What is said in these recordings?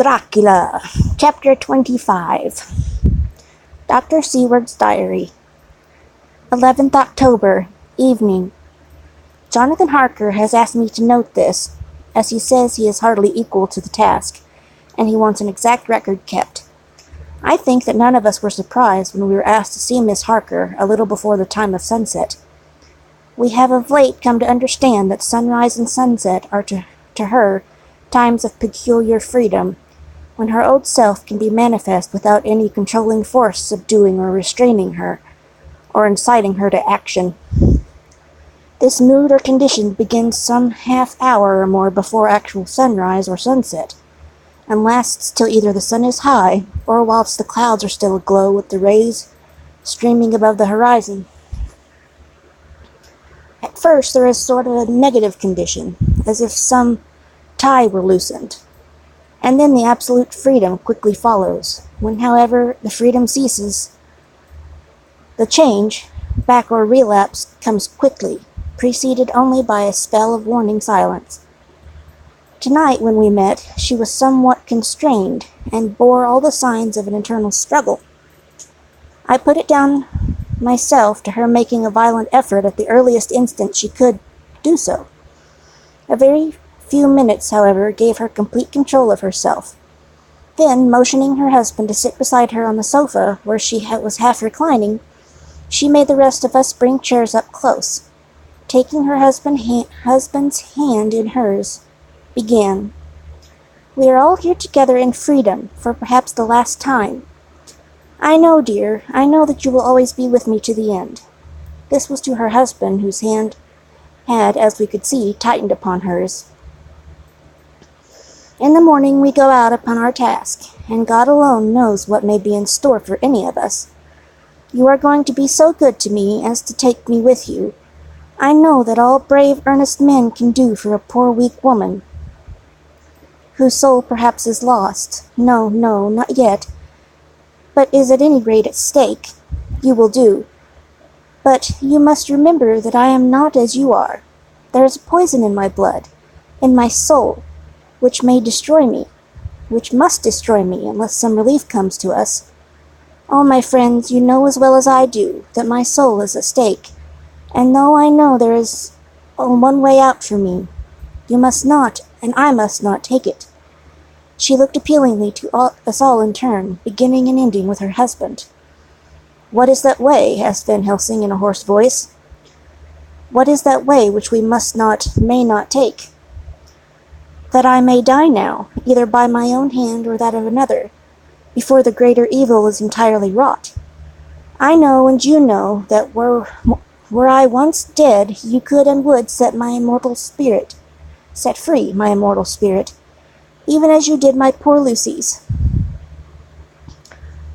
Dracula, Chapter 25. Dr. Seward's Diary. 11th October, evening. Jonathan Harker has asked me to note this, as he says he is hardly equal to the task, and he wants an exact record kept. I think that none of us were surprised when we were asked to see Miss Harker a little before the time of sunset. We have of late come to understand that sunrise and sunset are to her times of peculiar freedom, when her old self can be manifest without any controlling force subduing or restraining her, or inciting her to action. This mood or condition begins some half-hour or more before actual sunrise or sunset, and lasts till either the sun is high, or whilst the clouds are still aglow with the rays streaming above the horizon. At first there is sort of a negative condition, as if some tie were loosened, and then the absolute freedom quickly follows. When, however, the freedom ceases, the change, back or relapse, comes quickly, preceded only by a spell of warning silence. Tonight, when we met, she was somewhat constrained, and bore all the signs of an internal struggle. I put it down myself to her making a violent effort at the earliest instant she could do so. A very few minutes, however, gave her complete control of herself. Then, motioning her husband to sit beside her on the sofa, where she was half reclining, she made the rest of us bring chairs up close. Taking her husband's hand in hers, began, "We are all here together in freedom, for perhaps the last time. I know, dear, I know that you will always be with me to the end." This was to her husband, whose hand had, as we could see, tightened upon hers. "In the morning we go out upon our task, and God alone knows what may be in store for any of us. You are going to be so good to me as to take me with you. I know that all brave, earnest men can do for a poor, weak woman, whose soul perhaps is lost. No, not yet, but is at any rate at stake. You will do. But you must remember that I am not as you are. There is a poison in my blood, in my soul, which may destroy me, which must destroy me unless some relief comes to us. Oh, my friends, you know as well as I do that my soul is at stake, and though I know there is one way out for me, you must not, and I must not, take it." She looked appealingly to us all in turn, beginning and ending with her husband. "What is that way?" asked Van Helsing in a hoarse voice. "What is that way which we may not take?" "That I may die now, either by my own hand or that of another, before the greater evil is entirely wrought. I know, and you know, that were I once dead, you could and would set free my immortal spirit, even as you did my poor Lucy's.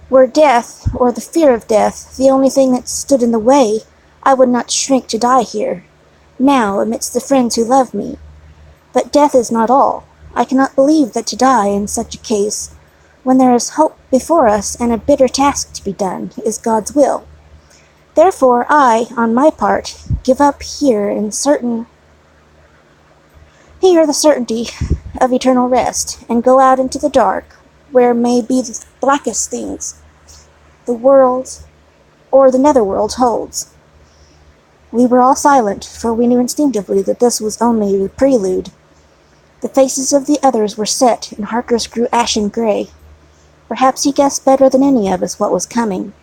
Were death, or the fear of death, the only thing that stood in the way, I would not shrink to die here, now, amidst the friends who love me. But death is not all. I cannot believe that to die in such a case, when there is hope before us and a bitter task to be done, is God's will. Therefore I, on my part, give up here the certainty of eternal rest, and go out into the dark, where may be the blackest things the world or the netherworld holds." We were all silent, for we knew instinctively that this was only the prelude. The faces of the others were set, and Harker's grew ashen gray. Perhaps he guessed better than any of us what was coming.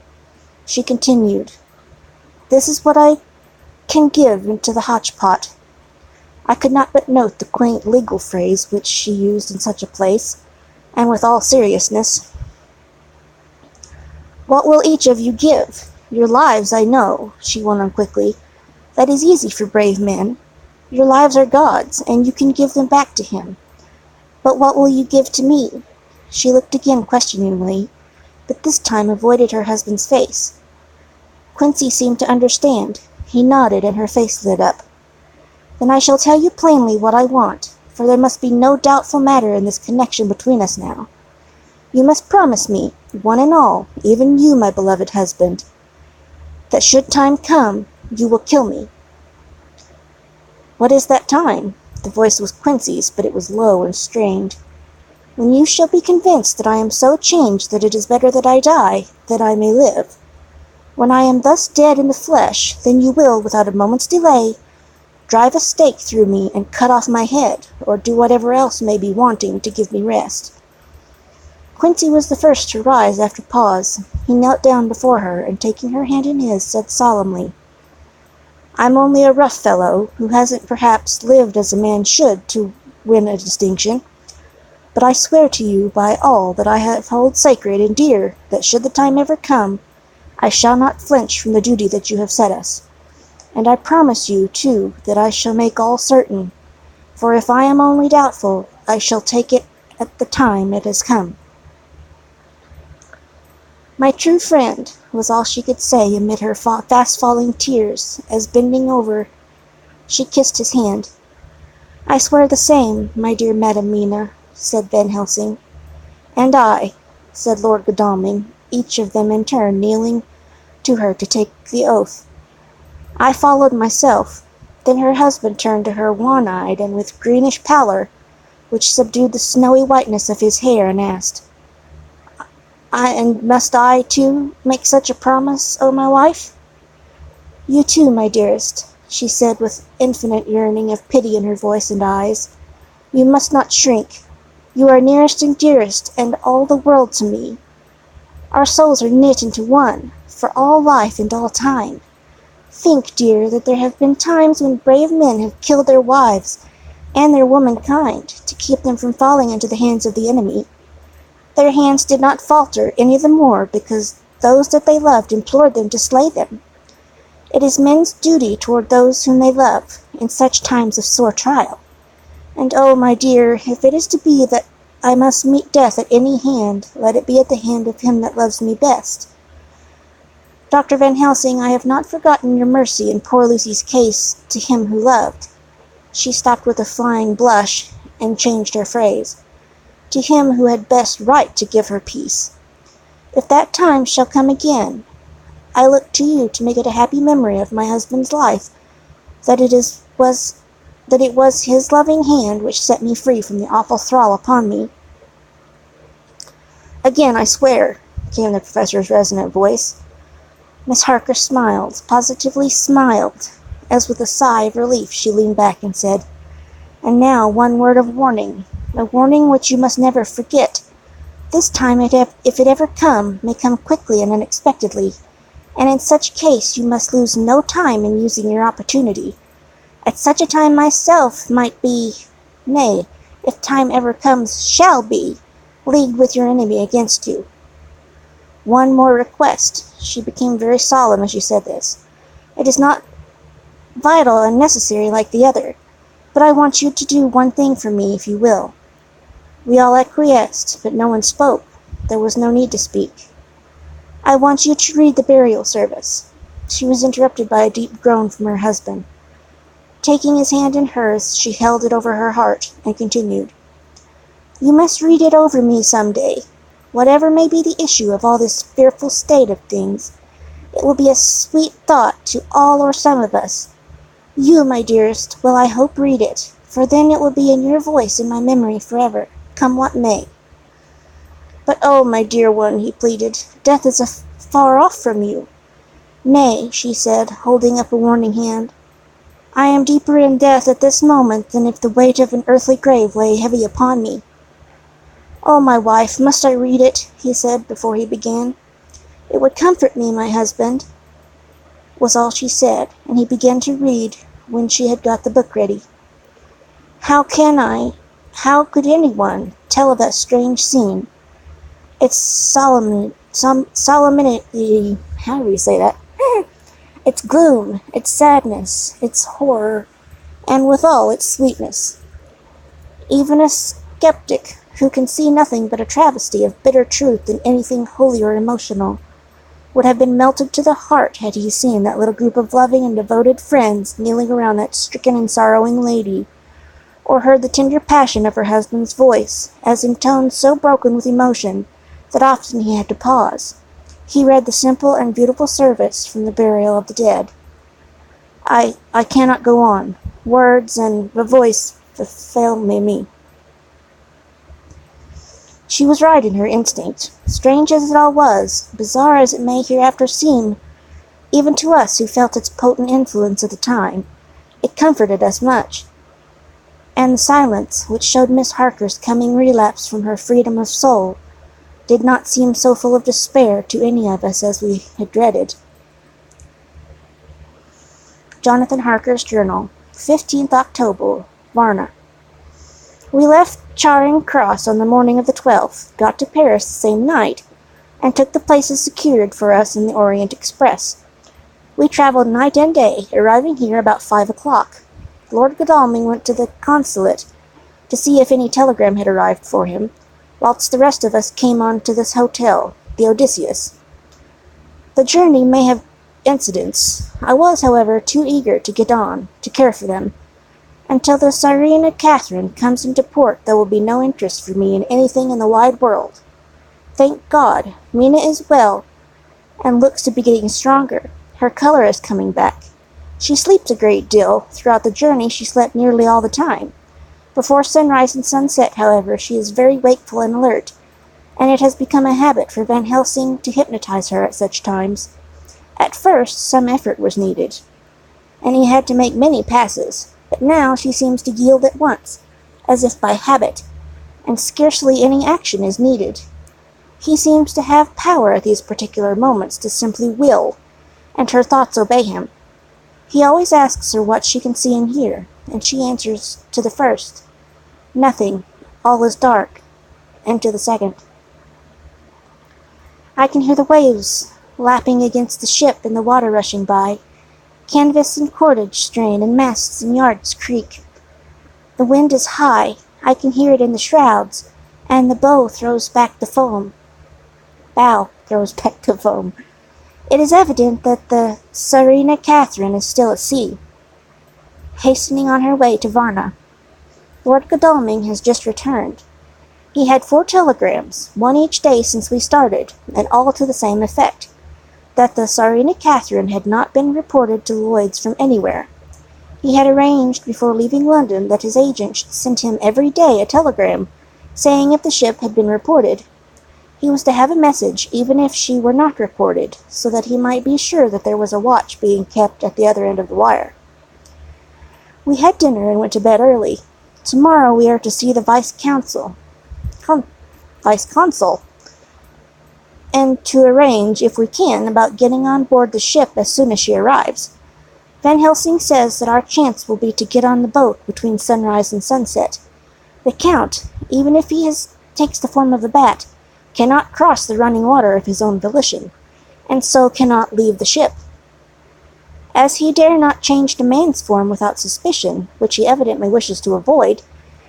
She continued, "This is what I can give into the hotch-pot." I could not but note the quaint legal phrase which she used in such a place, and with all seriousness. "What will each of you give? Your lives, I know," she went on quickly. "That is easy for brave men. Your lives are God's, and you can give them back to him. But what will you give to me?" She looked again questioningly, but this time avoided her husband's face. Quincy seemed to understand. He nodded, and her face lit up. "Then I shall tell you plainly what I want, for there must be no doubtful matter in this connection between us now. You must promise me, one and all, even you, my beloved husband, that should time come, you will kill me." "What is that time?" The voice was Quincy's, but it was low and strained. When you shall be convinced that I am so changed that it is better that I die, that I may live. When I am thus dead in the flesh, then you will, without a moment's delay, drive a stake through me and cut off my head, or do whatever else may be wanting to give me rest." Quincy was the first to rise after a pause. He knelt down before her, and taking her hand in his, said solemnly, "I'm only a rough fellow, who hasn't perhaps lived as a man should to win a distinction, but I swear to you by all that I have hold sacred and dear that should the time ever come, I shall not flinch from the duty that you have set us. And I promise you, too, that I shall make all certain, for if I am only doubtful, I shall take it at the time it has come." "My true friend," was all she could say amid her fast-falling tears, as bending over, she kissed his hand. "I swear the same, my dear Madam Mina," said Van Helsing. "And I," said Lord Godalming, each of them in turn kneeling to her to take the oath. "I followed myself." Then her husband turned to her wan-eyed and with greenish pallor, which subdued the snowy whiteness of his hair, and asked, "And must I, too, make such a promise, O my wife?" "You too, my dearest," she said with infinite yearning of pity in her voice and eyes. "You must not shrink. You are nearest and dearest, and all the world to me. Our souls are knit into one, for all life and all time. Think, dear, that there have been times when brave men have killed their wives and their womankind to keep them from falling into the hands of the enemy. Their hands did not falter any the more because those that they loved implored them to slay them. It is men's duty toward those whom they love in such times of sore trial. And oh, my dear, if it is to be that I must meet death at any hand, let it be at the hand of him that loves me best. Dr. Van Helsing, I have not forgotten your mercy in poor Lucy's case to him who loved." She stopped with a flying blush, and changed her phrase. "To him who had best right to give her peace. If that time shall come again, I look to you to make it a happy memory of my husband's life, that it was his loving hand which set me free from the awful thrall upon me." "Again I swear," came the professor's resonant voice. Miss Harker smiled, positively smiled, as with a sigh of relief she leaned back and said, "And now one word of warning, a warning which you must never forget. This time, if it ever come, may come quickly and unexpectedly, and in such case you must lose no time in using your opportunity. At such a time myself might be, nay, if time ever comes, shall be, leagued with your enemy against you. One more request." She became very solemn as she said this. "It is not vital and necessary like the other, but I want you to do one thing for me, if you will." We all acquiesced, but no one spoke. There was no need to speak. "I want you to read the burial service." She was interrupted by a deep groan from her husband. Taking his hand in hers, she held it over her heart, and continued, "You must read it over me some day. Whatever may be the issue of all this fearful state of things, it will be a sweet thought to all or some of us. You, my dearest, will I hope read it, for then it will be in your voice in my memory forever, come what may." "But oh, my dear one," he pleaded, "death is far off from you." "Nay," she said, holding up a warning hand. "I am deeper in death at this moment than if the weight of an earthly grave lay heavy upon me." "Oh, my wife, must I read it?" he said before he began. "It would comfort me, my husband," was all she said, and he began to read when she had got the book ready. How could anyone tell of that strange scene? Its solemnity, how do we say that? Its gloom, its sadness, its horror, and withal its sweetness. Even a skeptic, who can see nothing but a travesty of bitter truth in anything holy or emotional, would have been melted to the heart had he seen that little group of loving and devoted friends kneeling around that stricken and sorrowing lady, or heard the tender passion of her husband's voice, as in tones so broken with emotion that often he had to pause. He read the simple and beautiful service from the burial of the dead. I cannot go on. Words and the voice fail me. She was right in her instinct. Strange as it all was, bizarre as it may hereafter seem, even to us who felt its potent influence at the time, it comforted us much. And the silence, which showed Miss Harker's coming relapse from her freedom of soul, did not seem so full of despair to any of us as we had dreaded. Jonathan Harker's Journal, 15th October, Varna. We left Charing Cross on the morning of the 12th, got to Paris the same night, and took the places secured for us in the Orient Express. We travelled night and day, arriving here about 5 o'clock. Lord Godalming went to the consulate to see if any telegram had arrived for him, whilst the rest of us came on to this hotel, the Odysseus. The journey may have incidents. I was, however, too eager to get on, to care for them. Until the Tsarina Catherine comes into port, there will be no interest for me in anything in the wide world. Thank God, Mina is well, and looks to be getting stronger. Her color is coming back. She sleeps a great deal. Throughout the journey she slept nearly all the time. Before sunrise and sunset, however, she is very wakeful and alert, and it has become a habit for Van Helsing to hypnotize her at such times. At first, some effort was needed, and he had to make many passes, but now she seems to yield at once, as if by habit, and scarcely any action is needed. He seems to have power at these particular moments to simply will, and her thoughts obey him. He always asks her what she can see and hear, and she answers to the first, "Nothing, all is dark," and to the second, "I can hear the waves lapping against the ship and the water rushing by. Canvas and cordage strain, and masts and yards creak. The wind is high, I can hear it in the shrouds, and the bow throws back the foam." Bow throws back the foam. It is evident that the Tsarina Catherine is still at sea, hastening on her way to Varna. Lord Godalming has just returned. He had 4 telegrams, one each day since we started, and all to the same effect, that the Tsarina Catherine had not been reported to Lloyd's from anywhere. He had arranged before leaving London that his agent should send him every day a telegram, saying if the ship had been reported. He was to have a message even if she were not reported, so that he might be sure that there was a watch being kept at the other end of the wire. We had dinner and went to bed early. Tomorrow we are to see the vice-consul, and to arrange, if we can, about getting on board the ship as soon as she arrives. Van Helsing says that our chance will be to get on the boat between sunrise and sunset. The Count, even if he takes the form of a bat, cannot cross the running water of his own volition, and so cannot leave the ship. As he dare not change to man's form without suspicion, which he evidently wishes to avoid,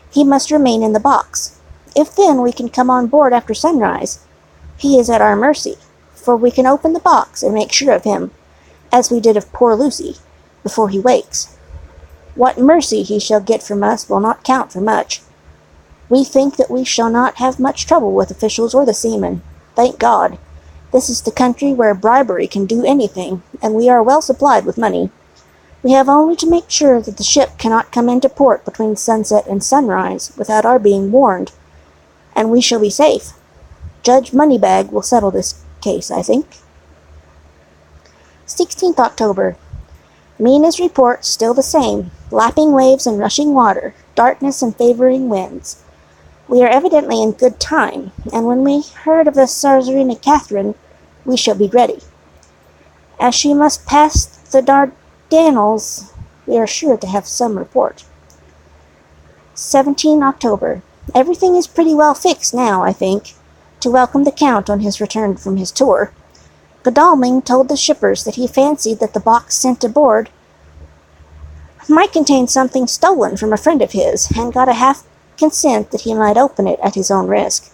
he must remain in the box. If then we can come on board after sunrise, he is at our mercy, for we can open the box and make sure of him, as we did of poor Lucy, before he wakes. What mercy he shall get from us will not count for much. We think that we shall not have much trouble with officials or the seamen. Thank God. This is the country where bribery can do anything, and we are well supplied with money. We have only to make sure that the ship cannot come into port between sunset and sunrise without our being warned, and we shall be safe. Judge Moneybag will settle this case, I think. 16th October. Mina's report still the same, lapping waves and rushing water, darkness and favoring winds. We are evidently in good time, and when we heard of the Tsarina Catherine, we shall be ready. As she must pass the Dardanelles, we are sure to have some report. 17 October. Everything is pretty well fixed now, I think, to welcome the Count on his return from his tour. Godalming told the shippers that he fancied that the box sent aboard might contain something stolen from a friend of his, and got a half consent that he might open it at his own risk.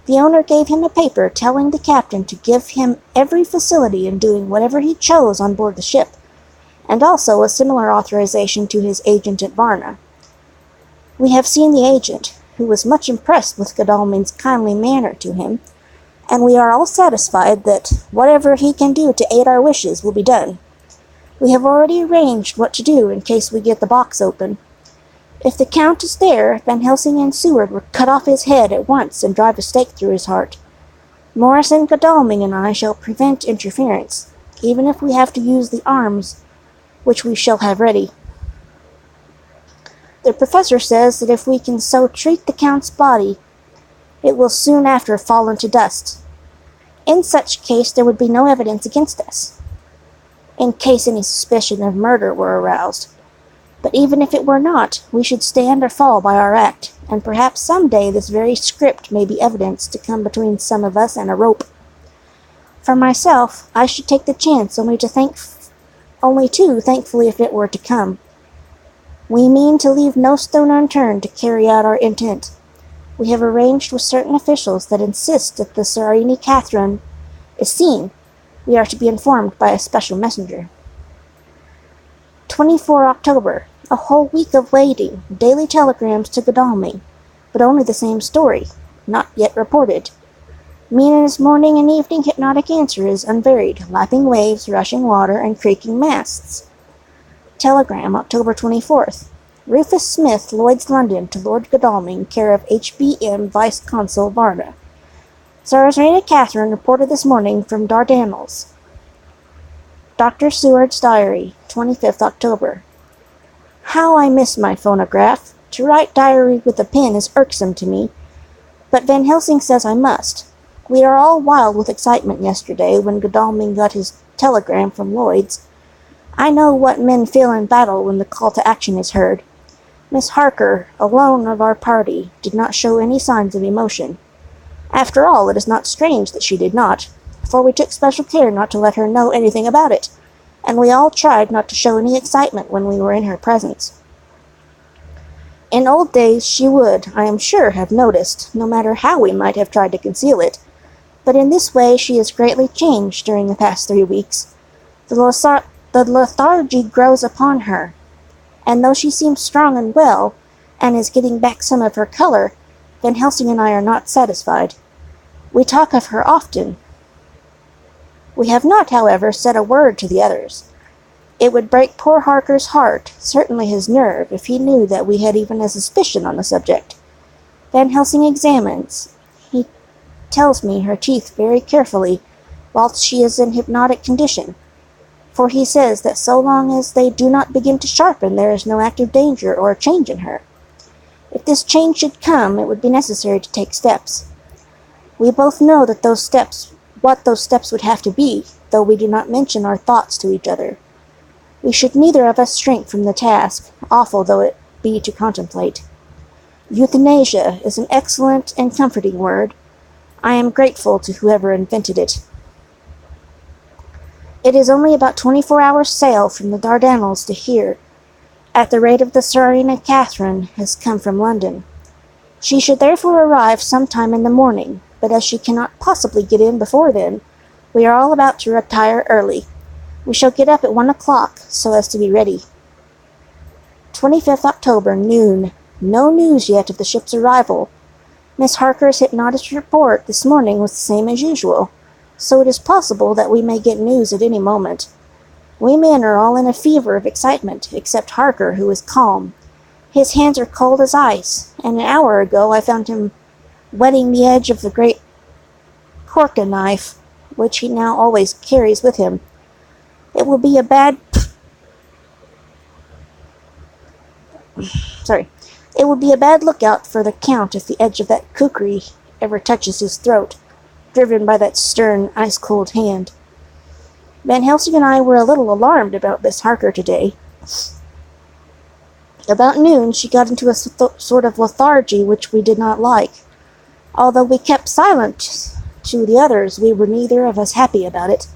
The owner gave him a paper telling the captain to give him every facility in doing whatever he chose on board the ship, and also a similar authorization to his agent at Varna. We have seen the agent, who was much impressed with Godalming's kindly manner to him, and we are all satisfied that whatever he can do to aid our wishes will be done. We have already arranged what to do in case we get the box open. If the Count is there, Van Helsing and Seward would cut off his head at once and drive a stake through his heart. Morris and Godalming and I shall prevent interference, even if we have to use the arms which we shall have ready. The professor says that if we can so treat the Count's body, it will soon after fall into dust. In such case there would be no evidence against us, in case any suspicion of murder were aroused. But even if it were not, we should stand or fall by our act, and perhaps some day this very script may be evidence to come between some of us and a rope. For myself, I should take the chance only too thankfully if it were to come. We mean to leave no stone unturned to carry out our intent. We have arranged with certain officials that insist that the Tsarina Catherine is seen. We are to be informed by a special messenger. 24 October. A whole week of waiting. Daily telegrams to Godalming, but only the same story, not yet reported. Mina's morning and evening hypnotic answer is unvaried, lapping waves, rushing water, and creaking masts. Telegram, October 24th. Rufus Smith, Lloyd's, London, to Lord Godalming, care of H.B.M. Vice-Consul Varna. Tsarina Catherine reported this morning from Dardanelles. Dr. Seward's diary, 25th October. How I miss my phonograph. To write diary with a pen is irksome to me, but Van Helsing says I must. We are all wild with excitement yesterday when Godalming got his telegram from Lloyd's. I know what men feel in battle when the call to action is heard. Miss Harker, alone of our party, did not show any signs of emotion. After all, it is not strange that she did not, for we took special care not to let her know anything about it, and we all tried not to show any excitement when we were in her presence. In old days she would, I am sure, have noticed, no matter how we might have tried to conceal it, but in this way she has greatly changed during the past 3 weeks. The lethargy grows upon her, and though she seems strong and well, and is getting back some of her color, Van Helsing and I are not satisfied. We talk of her often. We have not, however, said a word to the others. It would break poor Harker's heart, certainly his nerve, if he knew that we had even a suspicion on the subject. Van Helsing examines. He tells me her teeth very carefully, whilst she is in hypnotic condition, for he says that so long as they do not begin to sharpen, there is no active danger or change in her. If this change should come, it would be necessary to take steps. We both know what those steps would have to be, though we do not mention our thoughts to each other. We should neither of us shrink from the task, awful though it be to contemplate. Euthanasia is an excellent and comforting word. I am grateful to whoever invented it. It is only about 24 hours' sail from the Dardanelles to here, at the rate of the Tsarina Catherine has come from London. She should therefore arrive sometime in the morning, but as she cannot possibly get in before then, we are all about to retire early. We shall get up at 1 o'clock, so as to be ready. 25th October, noon. No news yet of the ship's arrival. Miss Harker's hypnotist report this morning was the same as usual, so it is possible that we may get news at any moment. We men are all in a fever of excitement, except Harker, who is calm. His hands are cold as ice, and an hour ago I found him wetting the edge of the great corka knife, which he now always carries with him. It will be a bad lookout for the Count if the edge of that kukri ever touches his throat, driven by that stern, ice-cold hand. Van Helsing and I were a little alarmed about Miss Harker today. About noon she got into a sort of lethargy which we did not like. Although we kept silent to the others, we were neither of us happy about it.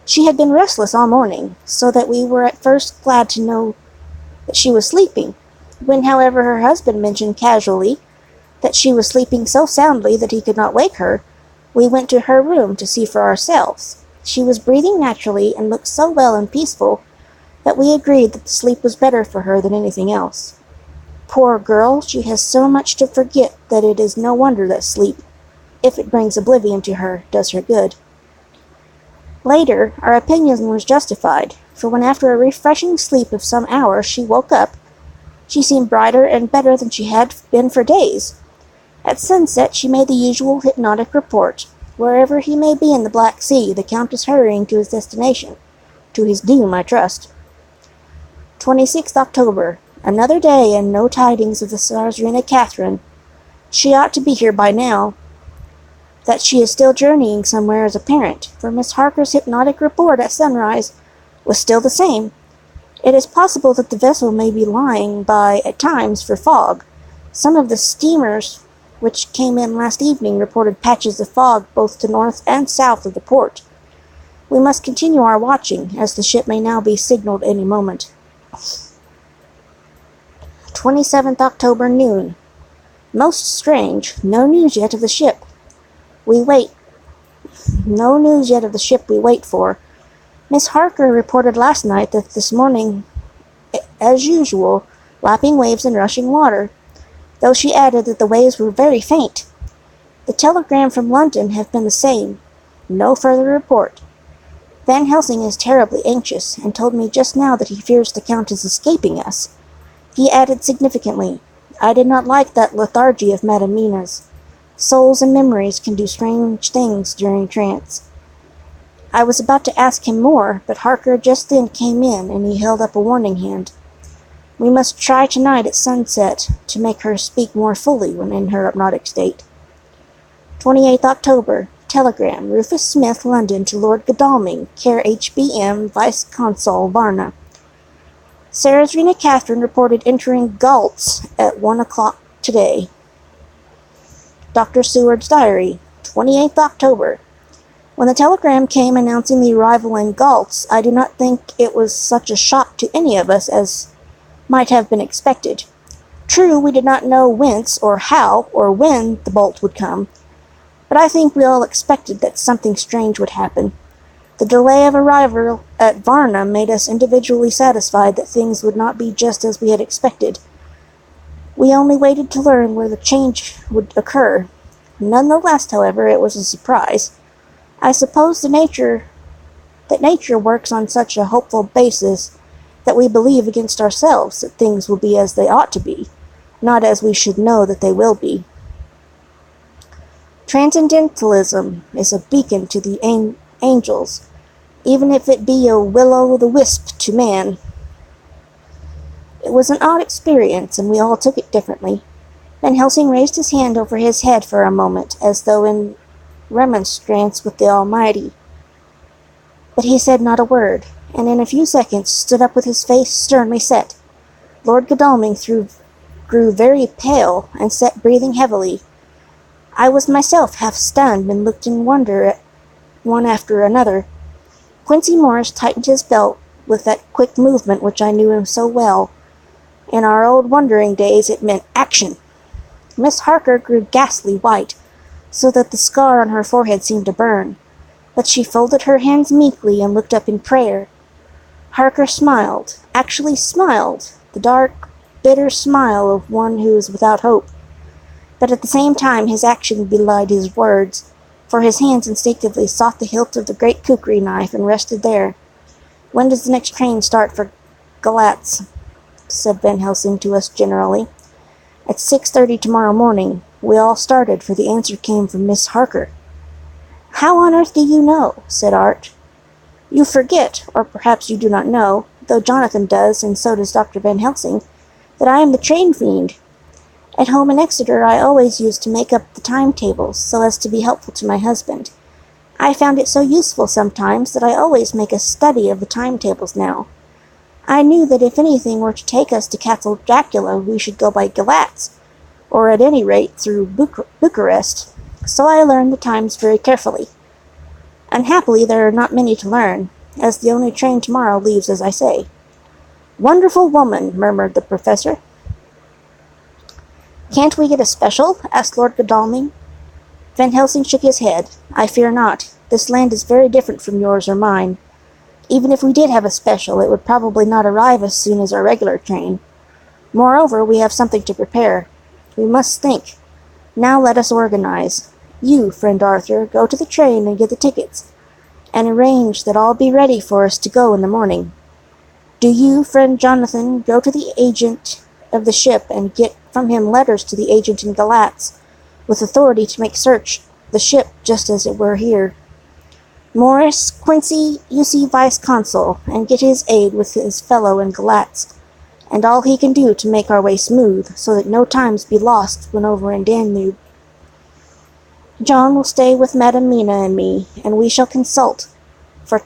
She had been restless all morning, so that we were at first glad to know that she was sleeping. When, however, her husband mentioned casually that she was sleeping so soundly that he could not wake her, we went to her room to see for ourselves. She was breathing naturally and looked so well and peaceful that we agreed that the sleep was better for her than anything else. Poor girl, she has so much to forget that it is no wonder that sleep, if it brings oblivion to her, does her good. Later, our opinion was justified, for when after a refreshing sleep of some hours she woke up, She seemed brighter and better than she had been for days. At sunset she made the usual hypnotic report. Wherever he may be in the Black Sea, the Count is hurrying to his destination. To his doom, I trust. 26th October. Another day and no tidings of the Tsarina Catherine. She ought to be here by now. That she is still journeying somewhere is apparent, for Miss Harker's hypnotic report at sunrise was still the same. It is possible that the vessel may be lying by at times for fog. Some of the steamers which came in last evening reported patches of fog both to north and south of the port. We must continue our watching, as the ship may now be signaled any moment. 27th October noon. Most strange, no news yet of the ship. No news yet of the ship we wait for. Miss Harker reported last night that this morning, as usual, lapping waves and rushing water, though she added that the waves were very faint. The telegram from London have been the same. No further report. Van Helsing is terribly anxious, and told me just now that he fears the Count is escaping us. He added significantly, I did not like that lethargy of Madam Mina's. Souls and memories can do strange things during trance. I was about to ask him more, but Harker just then came in, and he held up a warning hand. We must try tonight at sunset to make her speak more fully when in her hypnotic state. 28th October. Telegram. Rufus Smith, London, to Lord Godalming, care HBM, Vice Consul, Varna. Tsarina Catherine reported entering Galtz at 1 o'clock today. Dr. Seward's diary. 28th October. When the telegram came announcing the arrival in Galtz, I do not think it was such a shock to any of us as might have been expected. True, we did not know whence, or how, or when the bolt would come, but I think we all expected that something strange would happen. The delay of arrival at Varna made us individually satisfied that things would not be just as we had expected. We only waited to learn where the change would occur. None the less, however, it was a surprise. I suppose that nature works on such a hopeful basis that we believe against ourselves that things will be as they ought to be, not as we should know that they will be. Transcendentalism is a beacon to the angels, even if it be a will-o'-the-wisp to man. It was an odd experience, and we all took it differently. Van Helsing raised his hand over his head for a moment, as though in remonstrance with the Almighty. But he said not a word, and in a few seconds stood up with his face sternly set. Lord Godalming grew very pale, and sat breathing heavily. I was myself half stunned, and looked in wonder at one after another. Quincey Morris tightened his belt with that quick movement which I knew him so well. In our old wondering days it meant action. Miss Harker grew ghastly white, so that the scar on her forehead seemed to burn, but she folded her hands meekly and looked up in prayer. Harker smiled, actually smiled, the dark, bitter smile of one who is without hope. But at the same time his action belied his words, for his hands instinctively sought the hilt of the great kukri knife and rested there. When does the next train start for Galatz? Said Van Helsing to us generally. At 6:30 tomorrow morning. We all started, for the answer came from Miss Harker. How on earth do you know? Said Art. You forget, or perhaps you do not know, though Jonathan does, and so does Dr. Van Helsing, that I am the train fiend. At home in Exeter I always used to make up the timetables, so as to be helpful to my husband. I found it so useful sometimes that I always make a study of the timetables now. I knew that if anything were to take us to Castle Dracula, we should go by Galatz, or at any rate through Bucharest, so I learned the times very carefully. Unhappily, there are not many to learn, as the only train tomorrow leaves as I say. Wonderful woman, murmured the professor. Can't we get a special? Asked Lord Godalming. Van Helsing shook his head. I fear not. This land is very different from yours or mine. Even if we did have a special, it would probably not arrive as soon as our regular train. Moreover, we have something to prepare. We must think. Now let us organize. You, friend Arthur, go to the train and get the tickets, and arrange that all be ready for us to go in the morning. Do you, friend Jonathan, go to the agent of the ship and get from him letters to the agent in Galatz, with authority to make search the ship just as it were here. Morris, Quincy, you see Vice Consul, and get his aid with his fellow in Galatz, and all he can do to make our way smooth, so that no times be lost when over in Danube. John will stay with Madam Mina and me, and we shall consult. For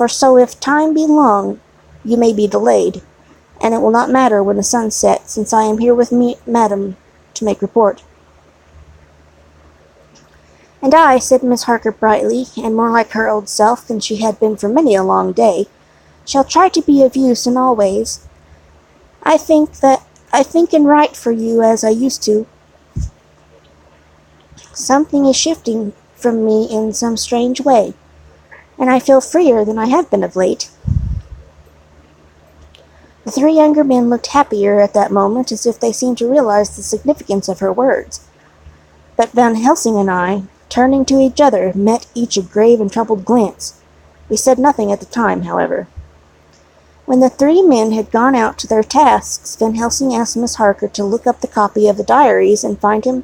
so if time be long, you may be delayed, and it will not matter when the sun sets, since I am here with Madam to make report. And I, said Miss Harker brightly, and more like her old self than she had been for many a long day, shall try to be of use in all ways. I think and write for you as I used to. Something is shifting from me in some strange way, and I feel freer than I have been of late. The three younger men looked happier at that moment, as if they seemed to realize the significance of her words. But Van Helsing and I, turning to each other, met each a grave and troubled glance. We said nothing at the time, however. When the three men had gone out to their tasks, Van Helsing asked Miss Harker to look up the copy of the diaries and find him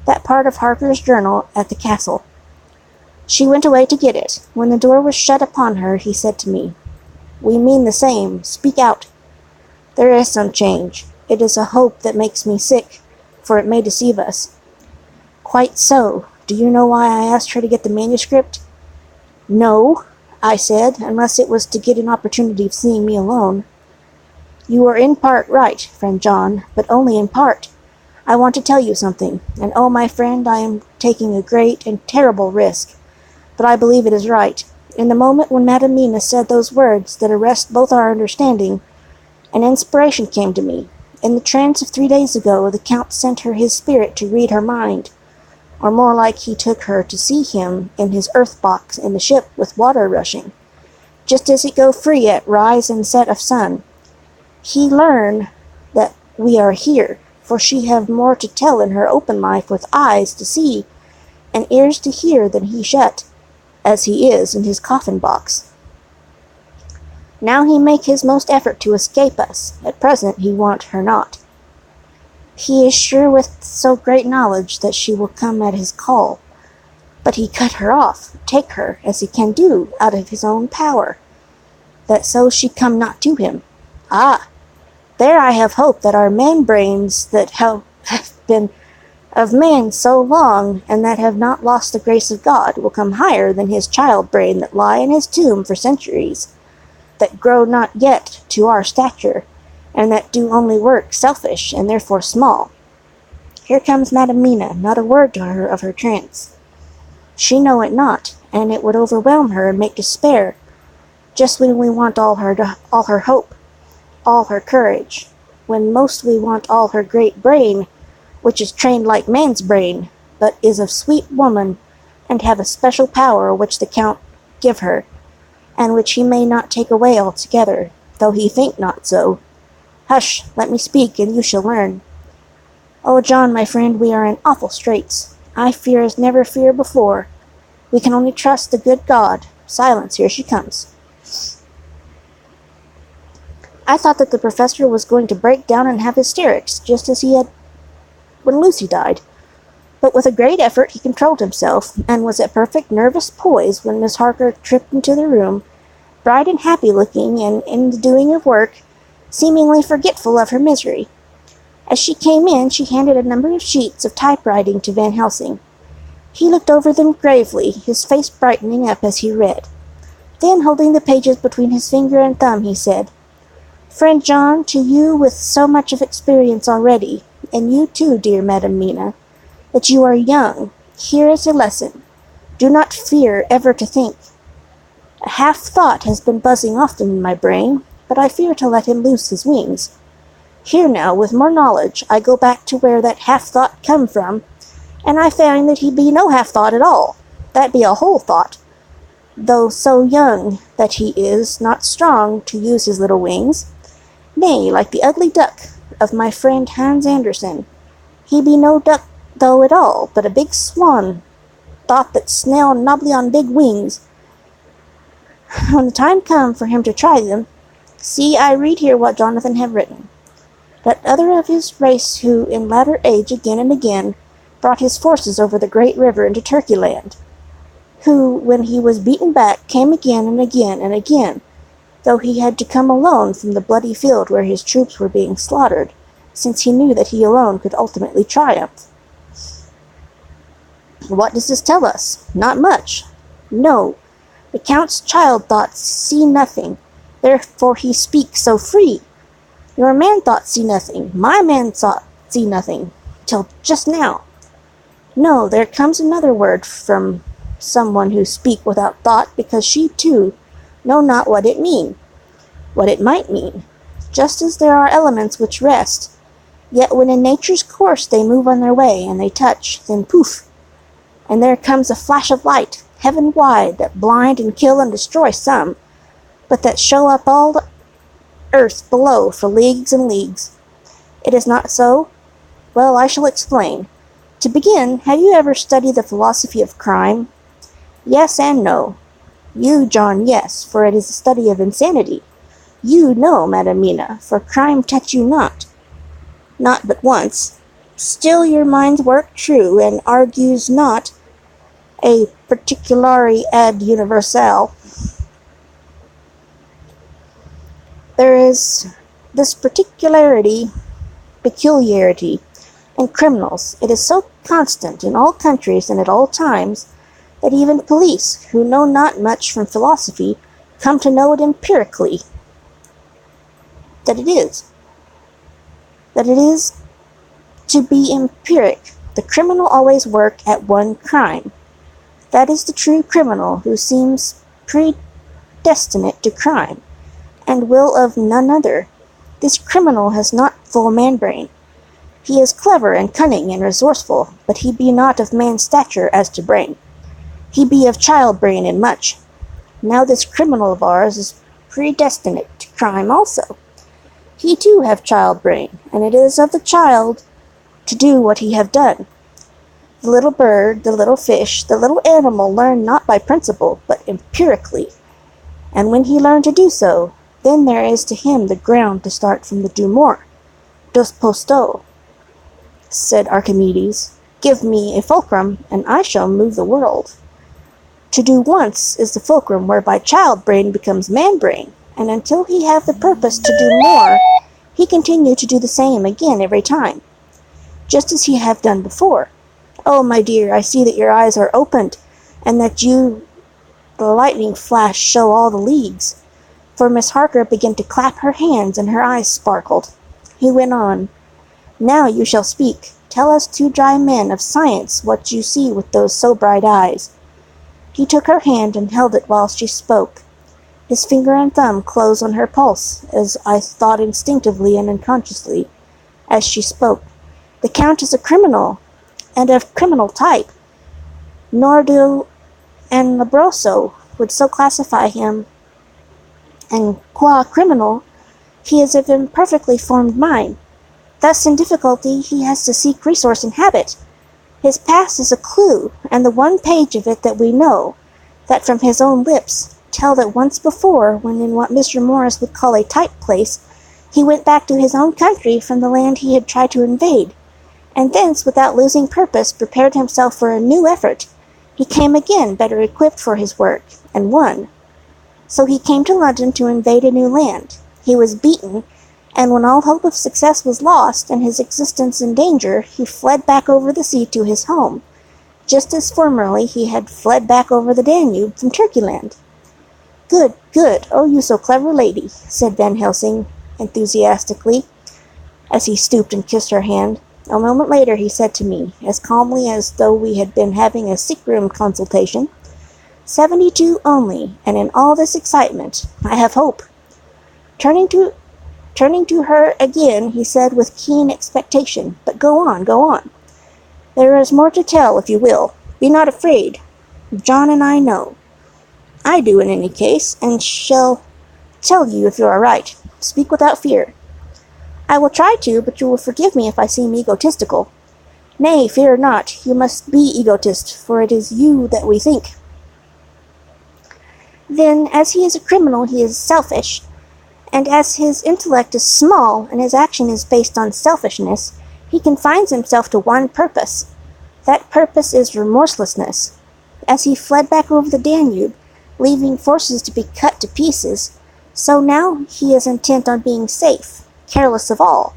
that part of Harker's journal at the castle. She went away to get it. When the door was shut upon her, he said to me, "We mean the same. Speak out. There is some change. It is a hope that makes me sick, for it may deceive us." "Quite so. Do you know why I asked her to get the manuscript?" "No," I said, "unless it was to get an opportunity of seeing me alone." "You are in part right, friend John, but only in part. I want to tell you something, and oh, my friend, I am taking a great and terrible risk, but I believe it is right. In the moment when Madam Mina said those words that arrest both our understanding, an inspiration came to me. In the trance of 3 days ago, the Count sent her his spirit to read her mind, or more like he took her to see him in his earth box in the ship with water rushing, just as it go free at rise and set of sun. He learn that we are here, for she have more to tell in her open life with eyes to see and ears to hear than he shut, as he is in his coffin box. Now he make his most effort to escape us. At present he want her not. He is sure with so great knowledge that she will come at his call. But he cut her off, take her, as he can do, out of his own power, that so she come not to him. Ah! There I have hope that our man-brains that have been of man so long, and that have not lost the grace of God, will come higher than his child-brain that lie in his tomb for centuries, that grow not yet to our stature, and that do only work selfish, and therefore small. Here comes Madam Mina, not a word to her of her trance. She know it not, and it would overwhelm her and make despair, just when we want all her hope, all her courage, when most we want all her great brain, which is trained like man's brain, but is of sweet woman, and have a special power which the Count give her, and which he may not take away altogether, though he think not so. Hush, let me speak, and you shall learn. Oh, John, my friend, we are in awful straits. I fear as never fear before. We can only trust the good God. Silence, here she comes. I thought that the professor was going to break down and have hysterics, just as he had when Lucy died. But with a great effort he controlled himself, and was at perfect nervous poise when Miss Harker tripped into the room, bright and happy-looking, and in the doing of work, seemingly forgetful of her misery. As she came in, she handed a number of sheets of typewriting to Van Helsing. He looked over them gravely, his face brightening up as he read. Then, holding the pages between his finger and thumb, he said, "Friend John, to you with so much of experience already, and you too, dear Madam Mina, that you are young, here is a lesson. Do not fear ever to think. A half-thought has been buzzing often in my brain, but I fear to let him loose his wings. Here now, with more knowledge, I go back to where that half-thought come from, and I find that he be no half-thought at all. That be a whole thought, though so young that he is not strong to use his little wings. Nay, like the ugly duck of my friend Hans Andersen, he be no duck though at all, but a big swan, thought that snail nobly on big wings. When the time come for him to try them, see, I read here what Jonathan have written. that other of his race who in latter age again and again brought his forces over the great river into Turkeyland, who, when he was beaten back, came again and again and again, though he had to come alone from the bloody field where his troops were being slaughtered, since he knew that he alone could ultimately triumph. What does this tell us? Not much. No, the Count's child thoughts see nothing, therefore he speaks so free. Your man thought see nothing, my man thought see nothing, till just now. No, there comes another word from someone who speak without thought, because she too know not what it might mean, just as there are elements which rest, yet when in nature's course they move on their way, and they touch, then poof, and there comes a flash of light, heaven wide, that blind and kill and destroy some, but that show up all the earth below for leagues and leagues. It is not so? Well, I shall explain. To begin, have you ever studied the philosophy of crime? Yes and no. You, John, yes, for it is a study of insanity. You, no, Madam Mina, for crime touch you not but once. Still your mind's work true, and argues not a particulari ad universale. There is this peculiarity in criminals. It is so constant in all countries and at all times, that even police, who know not much from philosophy, come to know it empirically, that it is to be empiric. The criminal always work at one crime. That is the true criminal, who seems predestinate to crime, and will of none other. This criminal has not full man-brain. He is clever and cunning and resourceful, but he be not of man's stature as to brain. He be of child-brain in much. Now this criminal of ours is predestinate to crime also. He too have child-brain, and it is of the child to do what he have done. The little bird, the little fish, the little animal learn not by principle, but empirically. And when he learn to do so, then there is to him the ground to start from the do more. Dos posto, said Archimedes. Give me a fulcrum, and I shall move the world. To do once is the fulcrum whereby child-brain becomes man-brain, and until he have the purpose to do more, he continue to do the same again every time, just as he have done before. Oh, my dear, I see that your eyes are opened, and that you the lightning flash show all the leagues. For Miss Harker began to clap her hands, and her eyes sparkled. He went on, Now you shall speak. Tell us two dry men of science what you see with those so bright eyes. He took her hand and held it while she spoke. His finger and thumb closed on her pulse, as I thought instinctively and unconsciously, as she spoke. The Count is a criminal, and of criminal type. Nordu and Labroso would so classify him, and qua criminal, he is of imperfectly formed mind. Thus in difficulty he has to seek resource in habit. His past is a clue, and the one page of it that we know, that from his own lips, tell that once before, when in what Mr. Morris would call a tight place, he went back to his own country from the land he had tried to invade, and thence, without losing purpose, prepared himself for a new effort. He came again better equipped for his work, and won. So he came to London to invade a new land. He was beaten, and when all hope of success was lost, and his existence in danger, he fled back over the sea to his home, just as formerly he had fled back over the Danube from Turkeyland. Good, good, oh, you so clever lady, said Van Helsing enthusiastically, as he stooped and kissed her hand. A moment later he said to me, as calmly as though we had been having a sick-room consultation, 72 only, and in all this excitement, I have hope. Turning to her again, he said with keen expectation, But go on, go on. There is more to tell, if you will. Be not afraid. John and I know. I do in any case, and shall tell you if you are right. Speak without fear. I will try to, but you will forgive me if I seem egotistical. Nay, fear not. You must be egotist, for it is you that we think. Then, as he is a criminal, he is selfish, And as his intellect is small and his action is based on selfishness, he confines himself to one purpose. That purpose is remorselessness. As he fled back over the Danube, leaving forces to be cut to pieces, so now he is intent on being safe, careless of all.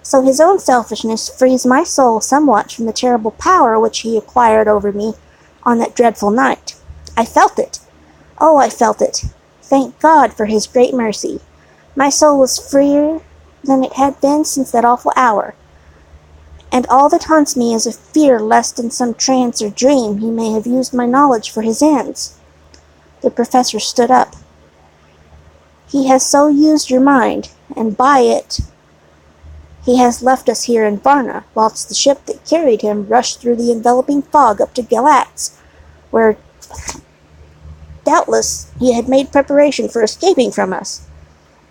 So his own selfishness frees my soul somewhat from the terrible power which he acquired over me on that dreadful night. I felt it. Oh, I felt it. Thank God for his great mercy. My soul was freer than it had been since that awful hour. And all that haunts me is a fear lest in some trance or dream he may have used my knowledge for his ends. The professor stood up. He has so used your mind, and by it he has left us here in Varna, whilst the ship that carried him rushed through the enveloping fog up to Galatz, where doubtless he had made preparation for escaping from us.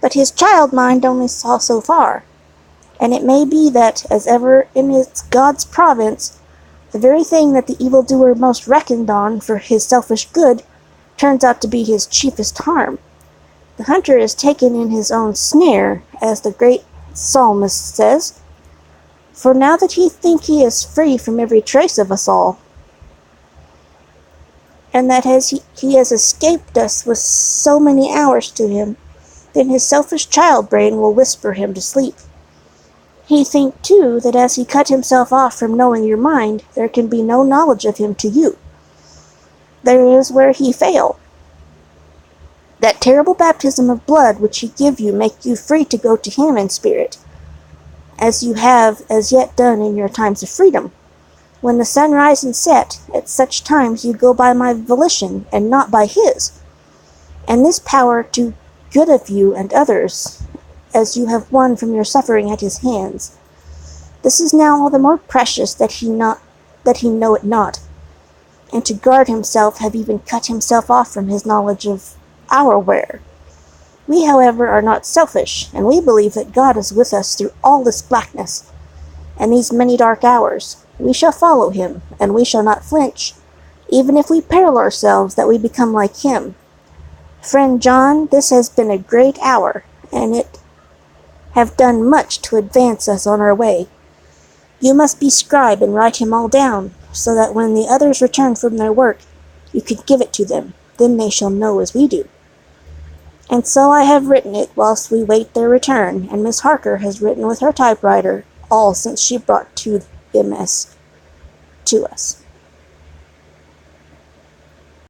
But his child mind only saw so far, and it may be that, as ever in its God's province, the very thing that the evildoer most reckoned on for his selfish good turns out to be his chiefest harm. The hunter is taken in his own snare, as the great psalmist says, for now that he think he is free from every trace of us all, and that as he has escaped us with so many hours to him, then his selfish child brain will whisper him to sleep. He think, too, that as he cut himself off from knowing your mind, there can be no knowledge of him to you. There is where he fail. That terrible baptism of blood which he give you make you free to go to him in spirit, as you have as yet done in your times of freedom. When the sun rise and set, at such times you go by my volition, and not by his. And this power to good of you and others, as you have won from your suffering at his hands. This is now all the more precious that he know it not, and to guard himself have even cut himself off from his knowledge of our ware. We, however, are not selfish, and we believe that God is with us through all this blackness, and these many dark hours. We shall follow him, and we shall not flinch, even if we peril ourselves that we become like him. Friend John, this has been a great hour, and it have done much to advance us on our way. You must be scribe and write him all down, so that when the others return from their work, you can give it to them. Then they shall know as we do. And so I have written it whilst we wait their return, and Miss Harker has written with her typewriter all since she brought 2 MS to us.